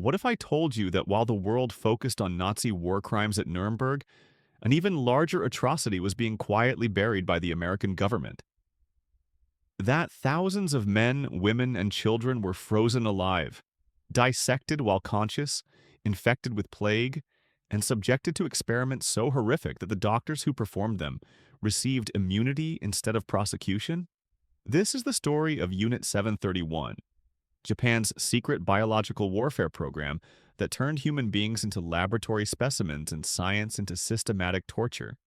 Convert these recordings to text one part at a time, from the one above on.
What if I told you that while the world focused on Nazi war crimes at Nuremberg, an even larger atrocity was being quietly buried by the American government? That thousands of men, women, and children were frozen alive, dissected while conscious, infected with plague, and subjected to experiments so horrific that the doctors who performed them received immunity instead of prosecution? This is the story of Unit 731, Japan's secret biological warfare program that turned human beings into laboratory specimens and science into systematic torture.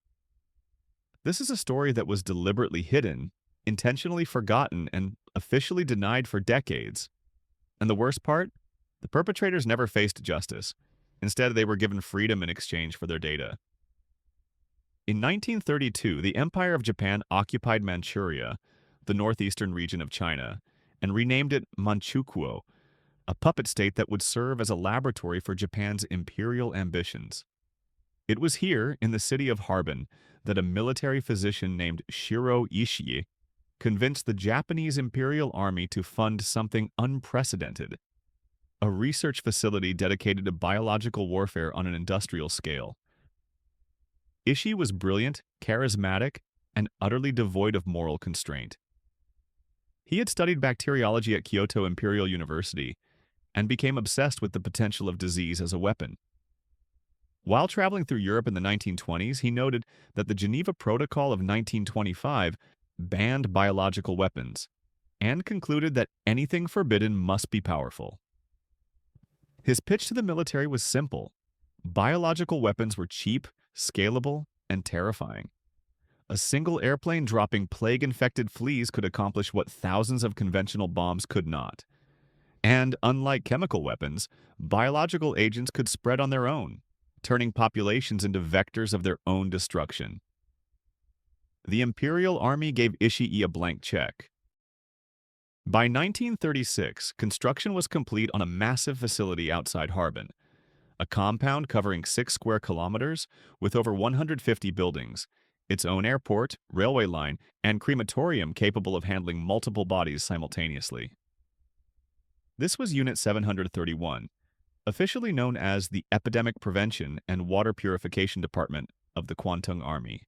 This is a story that was deliberately hidden, intentionally forgotten, and officially denied for decades. And the worst part? The perpetrators never faced justice. Instead, they were given freedom in exchange for their data. In 1932, the Empire of Japan occupied Manchuria, the northeastern region of China, and renamed it Manchukuo, a puppet state that would serve as a laboratory for Japan's imperial ambitions. It was here, in the city of Harbin, that a military physician named Shiro Ishii convinced the Japanese Imperial Army to fund something unprecedented: a research facility dedicated to biological warfare on an industrial scale. Ishii was brilliant, charismatic, and utterly devoid of moral constraint. He had studied bacteriology at Kyoto Imperial University and became obsessed with the potential of disease as a weapon. While traveling through Europe in the 1920s, he noted that the Geneva Protocol of 1925 banned biological weapons and concluded that anything forbidden must be powerful. His pitch to the military was simple: biological weapons were cheap, scalable, and terrifying. A single airplane dropping plague-infected fleas could accomplish what thousands of conventional bombs could not. And unlike chemical weapons, biological agents could spread on their own, turning populations into vectors of their own destruction. The Imperial Army gave Ishii a blank check. By 1936, construction was complete on a massive facility outside Harbin, a compound covering 6 square kilometers with over 150 buildings, its own airport, railway line, and crematorium capable of handling multiple bodies simultaneously. This was Unit 731, officially known as the Epidemic Prevention and Water Purification Department of the Kwantung Army.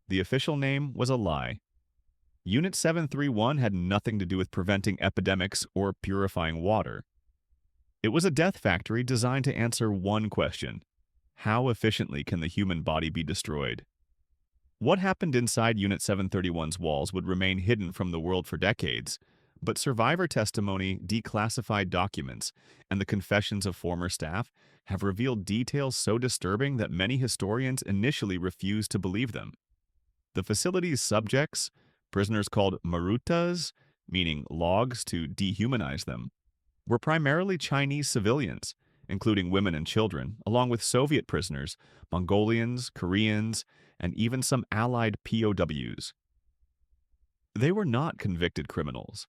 The official name was a lie. Unit 731 had nothing to do with preventing epidemics or purifying water. It was a death factory designed to answer one question: how efficiently can the human body be destroyed? What happened inside Unit 731's walls would remain hidden from the world for decades, but survivor testimony, declassified documents, and the confessions of former staff have revealed details so disturbing that many historians initially refused to believe them. The facility's subjects, prisoners called marutas, meaning logs to dehumanize them, were primarily Chinese civilians, including women and children, along with Soviet prisoners, Mongolians, Koreans, and even some Allied POWs. They were not convicted criminals.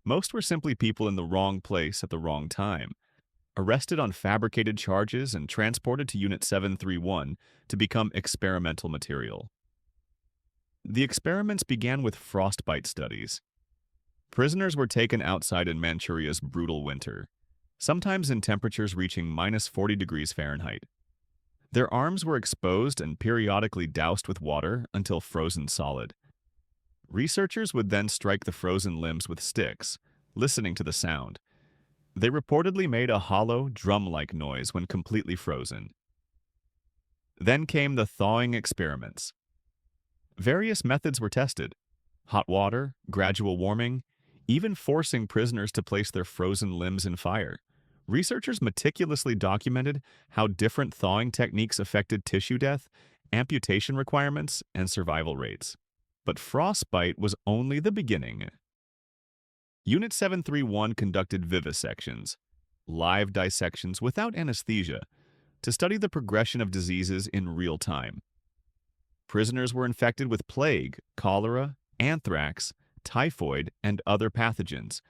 Most were simply people in the wrong place at the wrong time, arrested on fabricated charges and transported to Unit 731 to become experimental material. The experiments began with frostbite studies. Prisoners were taken outside in Manchuria's brutal winter, sometimes in temperatures reaching -40 degrees Fahrenheit. Their arms were exposed and periodically doused with water until frozen solid. Researchers would then strike the frozen limbs with sticks, listening to the sound. They reportedly made a hollow, drum-like noise when completely frozen. Then came the thawing experiments. Various methods were tested: hot water, gradual warming, even forcing prisoners to place their frozen limbs in fire. Researchers meticulously documented how different thawing techniques affected tissue death, amputation requirements, and survival rates. But frostbite was only the beginning. Unit 731 conducted vivisections, live dissections without anesthesia, to study the progression of diseases in real time. Prisoners were infected with plague, cholera, anthrax, typhoid, and other pathogens,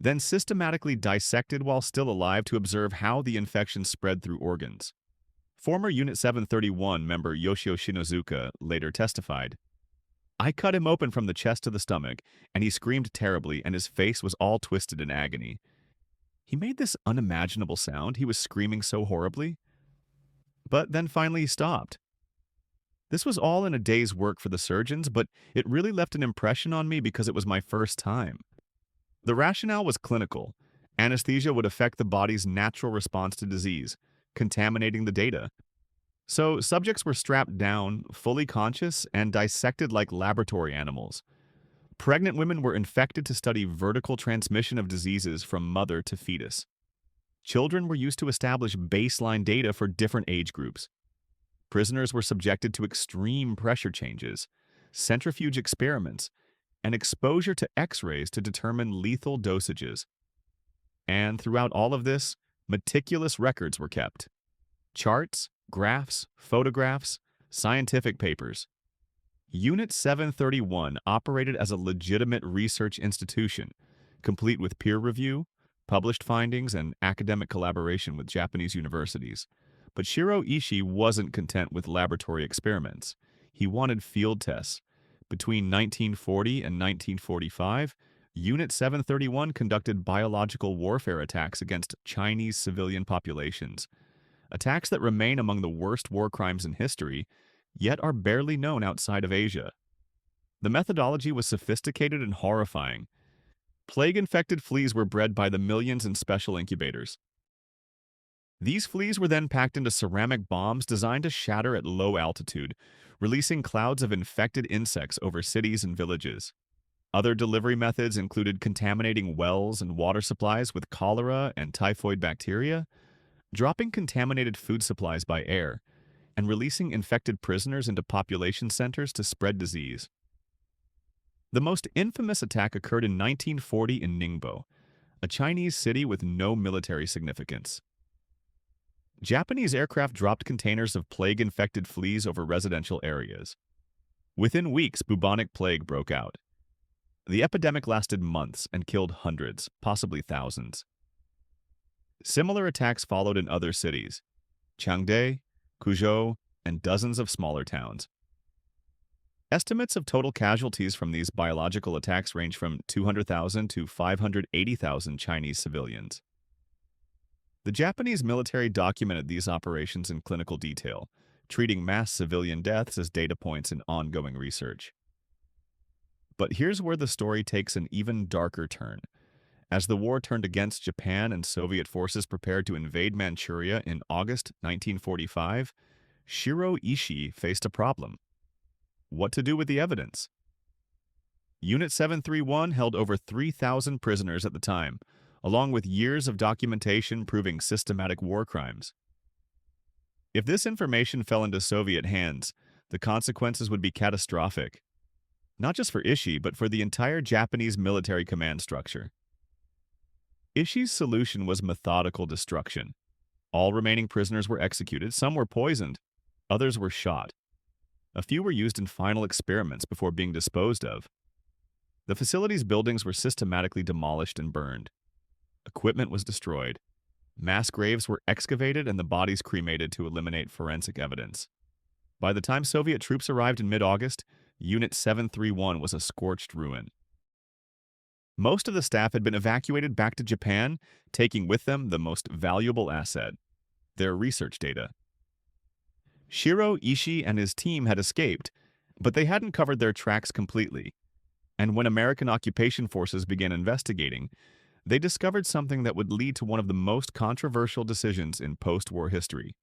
then systematically dissected while still alive to observe how the infection spread through organs. Former Unit 731 member Yoshio Shinozuka later testified, "I cut him open from the chest to the stomach, and he screamed terribly and his face was all twisted in agony. He made this unimaginable sound. He was screaming so horribly, but then finally he stopped. This was all in a day's work for the surgeons, but it really left an impression on me because it was my first time. The rationale was clinical. Anesthesia would affect the body's natural response to disease, contaminating the data. So subjects were strapped down, fully conscious, and dissected like laboratory animals. Pregnant women were infected to study vertical transmission of diseases from mother to fetus. Children were used to establish baseline data for different age groups. Prisoners were subjected to extreme pressure changes, centrifuge experiments, and exposure to X-rays to determine lethal dosages. And throughout all of this, meticulous records were kept. Charts, graphs, photographs, scientific papers. Unit 731 operated as a legitimate research institution, complete with peer review, published findings, and academic collaboration with Japanese universities. But Shiro Ishii wasn't content with laboratory experiments. He wanted field tests. Between 1940 and 1945, Unit 731 conducted biological warfare attacks against Chinese civilian populations. Attacks that remain among the worst war crimes in history, yet are barely known outside of Asia. The methodology was sophisticated and horrifying. Plague-infected fleas were bred by the millions in special incubators. These fleas were then packed into ceramic bombs designed to shatter at low altitude, releasing clouds of infected insects over cities and villages. Other delivery methods included contaminating wells and water supplies with cholera and typhoid bacteria, dropping contaminated food supplies by air, and releasing infected prisoners into population centers to spread disease. The most infamous attack occurred in 1940 in Ningbo, a Chinese city with no military significance. Japanese aircraft dropped containers of plague-infected fleas over residential areas. Within weeks, bubonic plague broke out. The epidemic lasted months and killed hundreds, possibly thousands. Similar attacks followed in other cities, Changde, Kuzhou, and dozens of smaller towns. Estimates of total casualties from these biological attacks range from 200,000 to 580,000 Chinese civilians. The Japanese military documented these operations in clinical detail, treating mass civilian deaths as data points in ongoing research. But here's where the story takes an even darker turn. As the war turned against Japan and Soviet forces prepared to invade Manchuria in August 1945, Shiro Ishii faced a problem. What to do with the evidence? Unit 731 held over 3,000 prisoners at the time, along with years of documentation proving systematic war crimes. If this information fell into Soviet hands, the consequences would be catastrophic. Not just for Ishii, but for the entire Japanese military command structure. Ishii's solution was methodical destruction. All remaining prisoners were executed, some were poisoned, others were shot. A few were used in final experiments before being disposed of. The facility's buildings were systematically demolished and burned. Equipment was destroyed. Mass graves were excavated and the bodies cremated to eliminate forensic evidence. By the time Soviet troops arrived in mid-August, Unit 731 was a scorched ruin. Most of the staff had been evacuated back to Japan, taking with them the most valuable asset, their research data. Shiro Ishii and his team had escaped, but they hadn't covered their tracks completely. And when American occupation forces began investigating, they discovered something that would lead to one of the most controversial decisions in post-war history.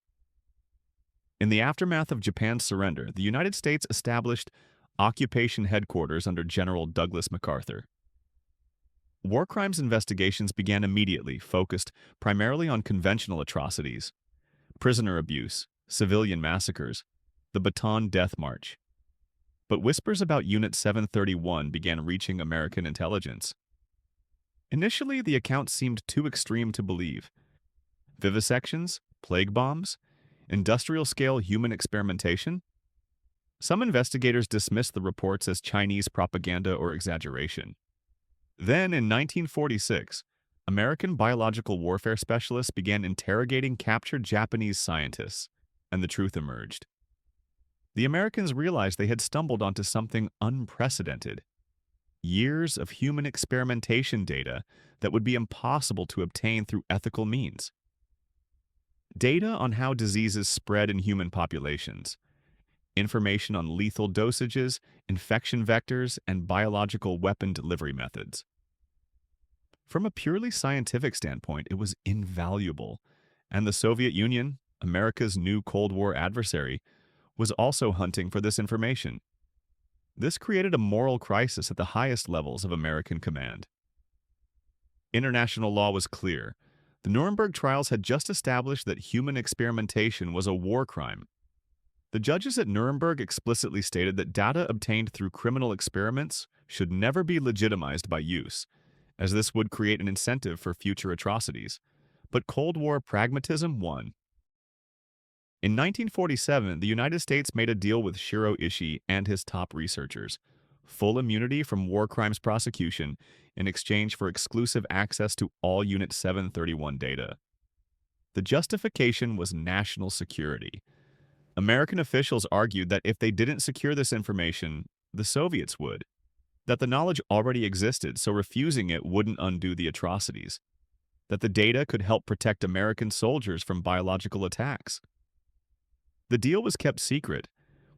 In the aftermath of Japan's surrender, the United States established occupation headquarters under General Douglas MacArthur. War crimes investigations began immediately, focused primarily on conventional atrocities, prisoner abuse, civilian massacres, the Bataan Death March. But whispers about Unit 731 began reaching American intelligence. Initially, the accounts seemed too extreme to believe. Vivisections, plague bombs, industrial-scale human experimentation? Some investigators dismissed the reports as Chinese propaganda or exaggeration. Then, in 1946, American biological warfare specialists began interrogating captured Japanese scientists, and the truth emerged. The Americans realized they had stumbled onto something unprecedented. Years of human experimentation data that would be impossible to obtain through ethical means. Data on how diseases spread in human populations, information on lethal dosages, infection vectors, and biological weapon delivery methods. From a purely scientific standpoint, it was invaluable, and the Soviet Union, America's new Cold War adversary, was also hunting for this information. This created a moral crisis at the highest levels of American command. International law was clear. The Nuremberg Trials had just established that human experimentation was a war crime. The judges at Nuremberg explicitly stated that data obtained through criminal experiments should never be legitimized by use, as this would create an incentive for future atrocities. But Cold War pragmatism won. In 1947, the United States made a deal with Shiro Ishii and his top researchers, full immunity from war crimes prosecution in exchange for exclusive access to all Unit 731 data. The justification was national security. American officials argued that if they didn't secure this information, the Soviets would, that the knowledge already existed, so refusing it wouldn't undo the atrocities, that the data could help protect American soldiers from biological attacks. The deal was kept secret.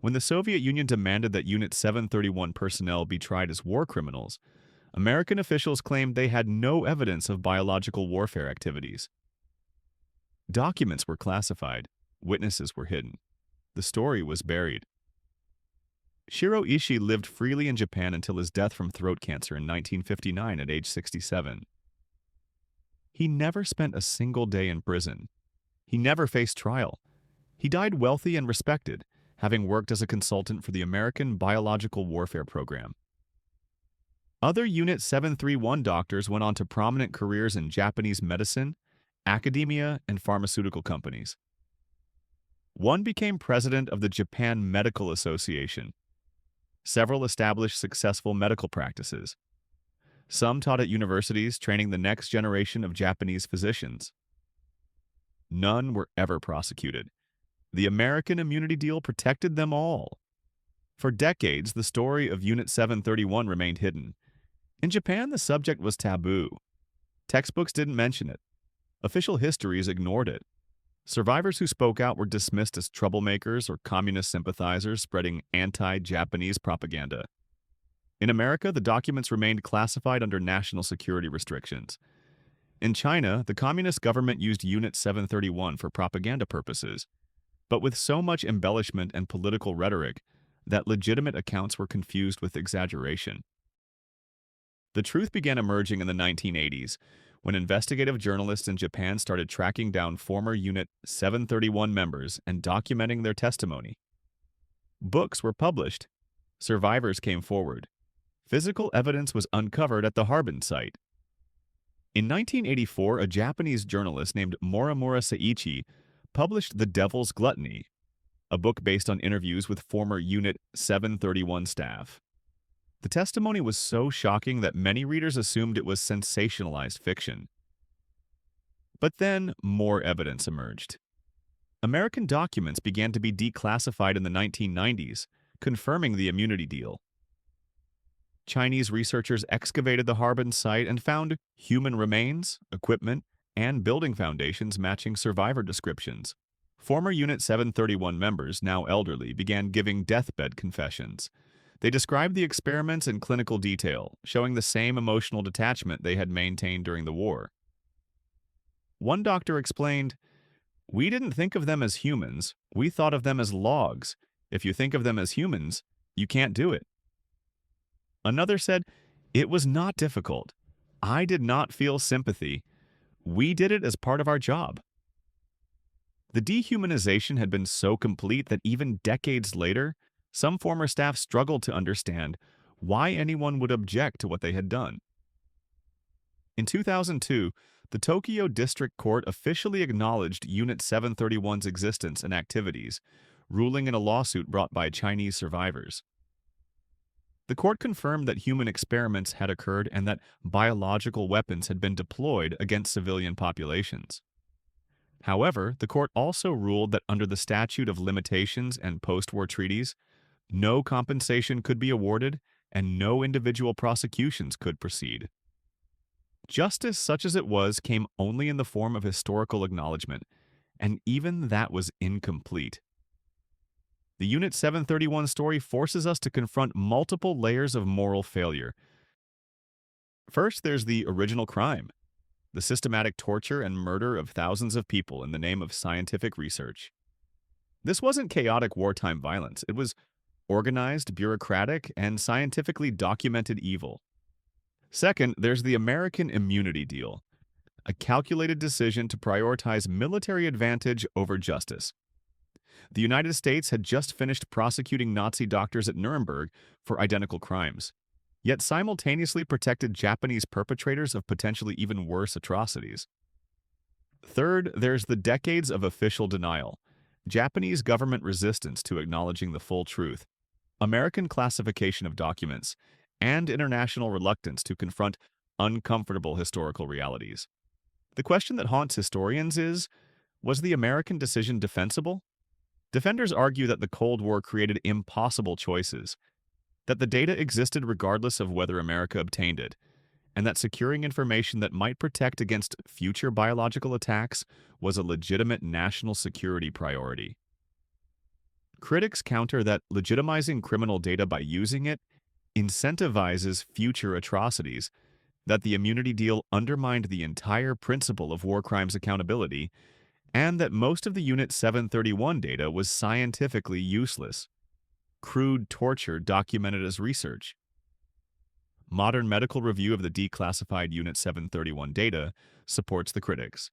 When the Soviet Union demanded that Unit 731 personnel be tried as war criminals, American officials claimed they had no evidence of biological warfare activities. Documents were classified, witnesses were hidden. The story was buried. Shiro Ishii lived freely in Japan until his death from throat cancer in 1959 at age 67. He never spent a single day in prison. He never faced trial. He died wealthy and respected, having worked as a consultant for the American Biological Warfare Program. Other Unit 731 doctors went on to prominent careers in Japanese medicine, academia, and pharmaceutical companies. One became president of the Japan Medical Association. Several established successful medical practices. Some taught at universities, training the next generation of Japanese physicians. None were ever prosecuted. The American immunity deal protected them all. For decades, the story of Unit 731 remained hidden. In Japan, the subject was taboo. Textbooks didn't mention it. Official histories ignored it. Survivors who spoke out were dismissed as troublemakers or communist sympathizers spreading anti-Japanese propaganda. In America, the documents remained classified under national security restrictions. In China, the communist government used Unit 731 for propaganda purposes, but with so much embellishment and political rhetoric that legitimate accounts were confused with exaggeration. The truth began emerging in the 1980s, when investigative journalists in Japan started tracking down former Unit 731 members and documenting their testimony. Books were published. Survivors came forward. Physical evidence was uncovered at the Harbin site. In 1984, a Japanese journalist named Morimura Seiichi published The Devil's Gluttony, a book based on interviews with former Unit 731 staff. The testimony was so shocking that many readers assumed it was sensationalized fiction. But then more evidence emerged. American documents began to be declassified in the 1990s, confirming the immunity deal. Chinese researchers excavated the Harbin site and found human remains, equipment, and building foundations matching survivor descriptions. Former Unit 731 members, now elderly, began giving deathbed confessions. They described the experiments in clinical detail, showing the same emotional detachment they had maintained during the war. One doctor explained, "We didn't think of them as humans, we thought of them as logs. If you think of them as humans, you can't do it." Another said, "It was not difficult. I did not feel sympathy. We did it as part of our job." The dehumanization had been so complete that even decades later, some former staff struggled to understand why anyone would object to what they had done. In 2002, the Tokyo District Court officially acknowledged Unit 731's existence and activities, ruling in a lawsuit brought by Chinese survivors. The court confirmed that human experiments had occurred and that biological weapons had been deployed against civilian populations. However, the court also ruled that under the Statute of Limitations and post-war treaties, no compensation could be awarded and no individual prosecutions could proceed. Justice, such as it was, came only in the form of historical acknowledgement, and even that was incomplete. The Unit 731 story forces us to confront multiple layers of moral failure. First, there's the original crime, the systematic torture and murder of thousands of people in the name of scientific research. This wasn't chaotic wartime violence. It was organized, bureaucratic, and scientifically documented evil. Second, there's the American immunity deal, a calculated decision to prioritize military advantage over justice. The United States had just finished prosecuting Nazi doctors at Nuremberg for identical crimes, yet simultaneously protected Japanese perpetrators of potentially even worse atrocities. Third, there's the decades of official denial, Japanese government resistance to acknowledging the full truth, American classification of documents, and international reluctance to confront uncomfortable historical realities. The question that haunts historians is, was the American decision defensible? Defenders argue that the Cold War created impossible choices, that the data existed regardless of whether America obtained it, and that securing information that might protect against future biological attacks was a legitimate national security priority. Critics counter that legitimizing criminal data by using it incentivizes future atrocities, that the immunity deal undermined the entire principle of war crimes accountability, and that most of the Unit 731 data was scientifically useless. Crude torture documented as research. Modern medical review of the declassified Unit 731 data supports the critics.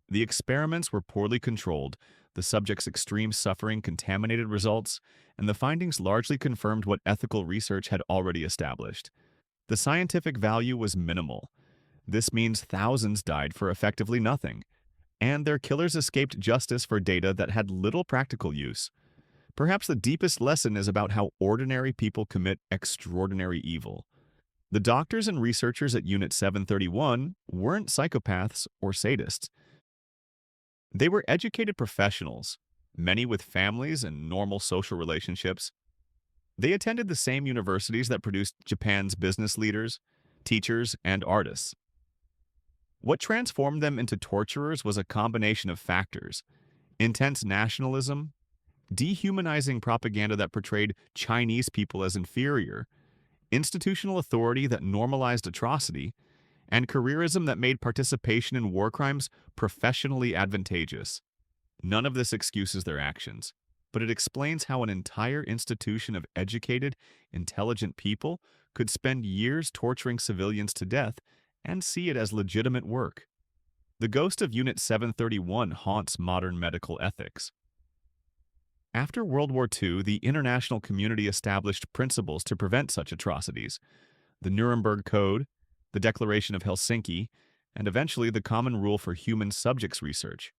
The experiments were poorly controlled, the subjects' extreme suffering contaminated results, and the findings largely confirmed what ethical research had already established. The scientific value was minimal. This means thousands died for effectively nothing, and their killers escaped justice for data that had little practical use. Perhaps the deepest lesson is about how ordinary people commit extraordinary evil. The doctors and researchers at Unit 731 weren't psychopaths or sadists. They were educated professionals, many with families and normal social relationships. They attended the same universities that produced Japan's business leaders, teachers, and artists. What transformed them into torturers was a combination of factors: intense nationalism, dehumanizing propaganda that portrayed Chinese people as inferior, institutional authority that normalized atrocity, and careerism that made participation in war crimes professionally advantageous. None of this excuses their actions, but it explains how an entire institution of educated, intelligent people could spend years torturing civilians to death and see it as legitimate work. The ghost of Unit 731 haunts modern medical ethics. After World War II, the international community established principles to prevent such atrocities: the Nuremberg Code, the Declaration of Helsinki, and eventually the Common Rule for Human Subjects Research.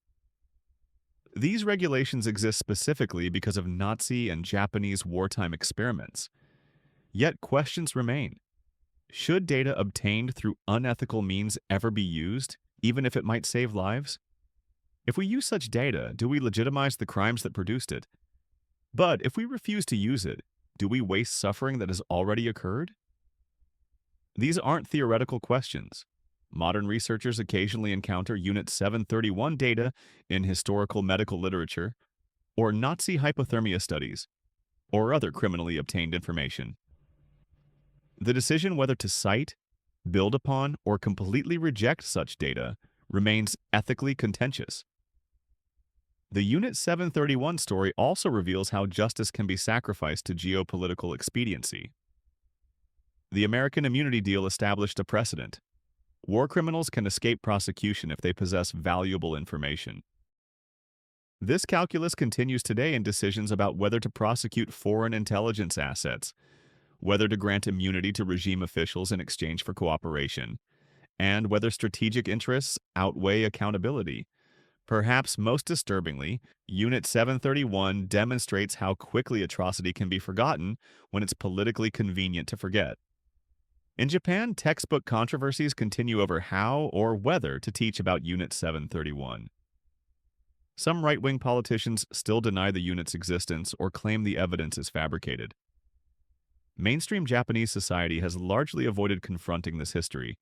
These regulations exist specifically because of Nazi and Japanese wartime experiments. Yet questions remain. Should data obtained through unethical means ever be used, even if it might save lives? If we use such data, do we legitimize the crimes that produced it? But if we refuse to use it, do we waste suffering that has already occurred? These aren't theoretical questions. Modern researchers occasionally encounter Unit 731 data in historical medical literature, or Nazi hypothermia studies, or other criminally obtained information. The decision whether to cite, build upon, or completely reject such data remains ethically contentious. The Unit 731 story also reveals how justice can be sacrificed to geopolitical expediency. The American immunity deal established a precedent. War criminals can escape prosecution if they possess valuable information. This calculus continues today in decisions about whether to prosecute foreign intelligence assets, whether to grant immunity to regime officials in exchange for cooperation, and whether strategic interests outweigh accountability. Perhaps most disturbingly, Unit 731 demonstrates how quickly atrocity can be forgotten when it's politically convenient to forget. In Japan, textbook controversies continue over how or whether to teach about Unit 731. Some right-wing politicians still deny the unit's existence or claim the evidence is fabricated. Mainstream Japanese society has largely avoided confronting this history,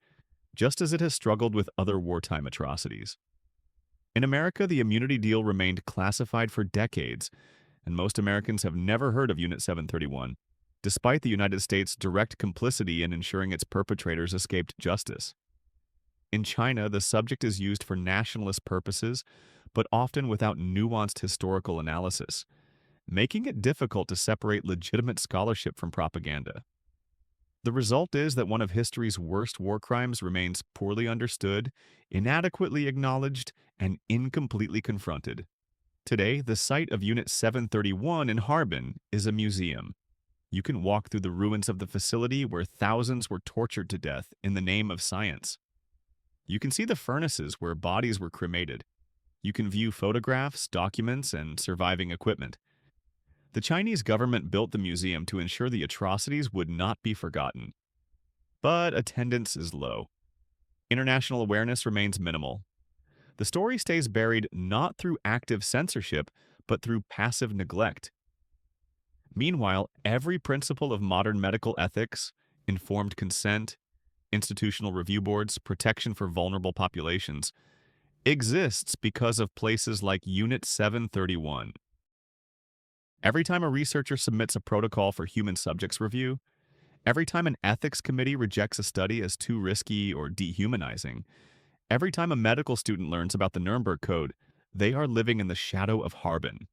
just as it has struggled with other wartime atrocities. In America, the immunity deal remained classified for decades, and most Americans have never heard of Unit 731, despite the United States' direct complicity in ensuring its perpetrators escaped justice. In China, the subject is used for nationalist purposes, but often without nuanced historical analysis, making it difficult to separate legitimate scholarship from propaganda. The result is that one of history's worst war crimes remains poorly understood, inadequately acknowledged, and incompletely confronted. Today, the site of Unit 731 in Harbin is a museum. You can walk through the ruins of the facility where thousands were tortured to death in the name of science. You can see the furnaces where bodies were cremated. You can view photographs, documents, and surviving equipment. The Chinese government built the museum to ensure the atrocities would not be forgotten. But attendance is low. International awareness remains minimal. The story stays buried not through active censorship, but through passive neglect. Meanwhile, every principle of modern medical ethics, informed consent, institutional review boards, protection for vulnerable populations, exists because of places like Unit 731. Every time a researcher submits a protocol for human subjects review, every time an ethics committee rejects a study as too risky or dehumanizing, every time a medical student learns about the Nuremberg Code, they are living in the shadow of Harbin.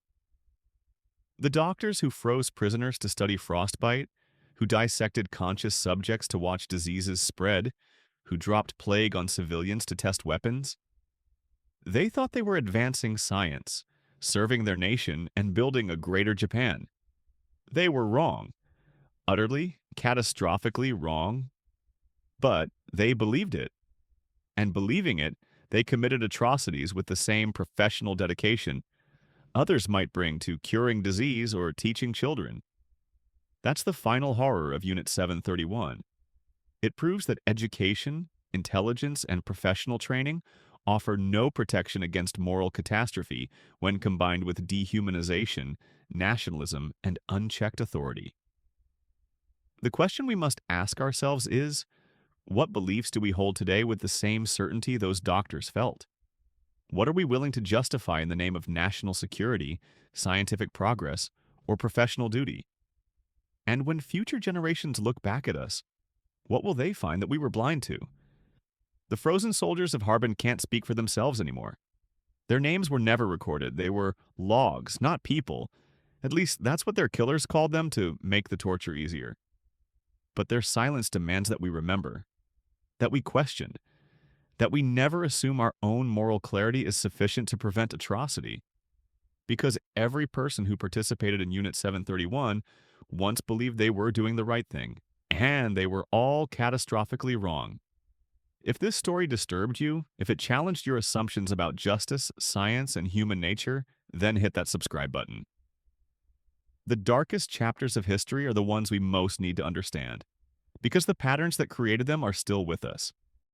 The doctors who froze prisoners to study frostbite, who dissected conscious subjects to watch diseases spread, who dropped plague on civilians to test weapons, they thought they were advancing science, serving their nation, and building a greater Japan. They were wrong. Utterly, catastrophically wrong. But they believed it. And believing it, they committed atrocities with the same professional dedication others might bring to curing disease or teaching children. That's the final horror of Unit 731. It proves that education, intelligence, and professional training offer no protection against moral catastrophe when combined with dehumanization, nationalism, and unchecked authority. The question we must ask ourselves is, what beliefs do we hold today with the same certainty those doctors felt? What are we willing to justify in the name of national security, scientific progress, or professional duty? And when future generations look back at us, what will they find that we were blind to? The frozen soldiers of Harbin can't speak for themselves anymore. Their names were never recorded. They were logs, not people. At least that's what their killers called them to make the torture easier. But their silence demands that we remember, that we question, that we never assume our own moral clarity is sufficient to prevent atrocity. Because every person who participated in Unit 731 once believed they were doing the right thing, and they were all catastrophically wrong. If this story disturbed you, if it challenged your assumptions about justice, science, and human nature, then hit that subscribe button. The darkest chapters of history are the ones we most need to understand, because the patterns that created them are still with us.